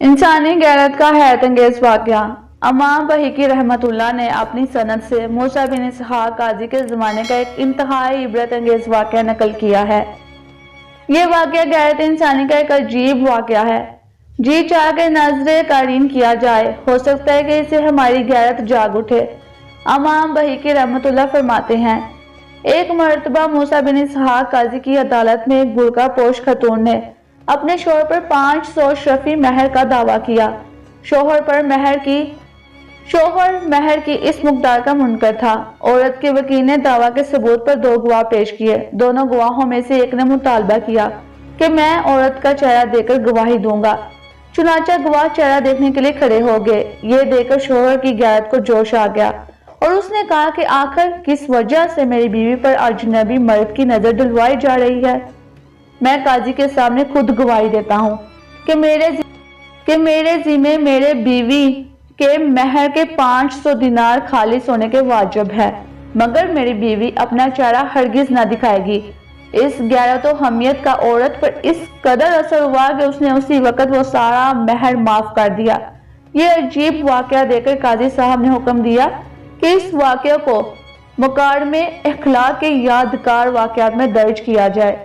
انسانی غیرت کا حیرت انگیز واقعہ۔ امام بحقی رحمۃ اللہ نے اپنی سند سے موسیٰ بن اسحاق قاضی کے زمانے کا ایک انتہائی عبرت انگیز واقعہ نقل کیا ہے۔ یہ واقعہ غیرت انسانی کا ایک عجیب واقعہ ہے۔ جی چاہ کے نظر قارئین کیا جائے، ہو سکتا ہے کہ اسے ہماری غیرت جاگ اٹھے۔ امام بحقی رحمۃ اللہ فرماتے ہیں، ایک مرتبہ موسیٰ بن اسحاق قاضی کی عدالت میں ایک برقع پوش خاتون نے اپنے شوہر پر 500 شفیع مہر کا دعویٰ کیا۔ شوہر مہر کی اس مقدار کا منکر تھا۔ عورت کے وکیل نے دعویٰ کے ثبوت پر 2 گواہ پیش کیے۔ دونوں گواہوں میں سے ایک نے مطالبہ کیا کہ میں عورت کا چہرہ دیکھ کر گواہی دوں گا۔ چنانچہ گواہ چہرہ دیکھنے کے لیے کھڑے ہو گئے۔ یہ دیکھ کر شوہر کی غیرت کو جوش آ گیا اور اس نے کہا کہ آخر کس وجہ سے میری بیوی پر اجنبی مرد کی نظر ڈلوائی جا رہی ہے؟ میں قاضی کے سامنے خود گواہی دیتا ہوں کہ میرے ذمے میرے بیوی کے مہر کے 500 دینار خالص ہونے کے واجب ہے، مگر میری بیوی اپنا چہرہ ہرگز نہ دکھائے گی۔ اس غیرت و حمیت کا عورت پر اس قدر اثر ہوا کہ اس نے اسی وقت وہ سارا مہر معاف کر دیا۔ یہ عجیب واقعہ دیکھ کر قاضی صاحب نے حکم دیا کہ اس واقعے کو مقارم اخلاق کے یادگار واقعات میں درج کیا جائے۔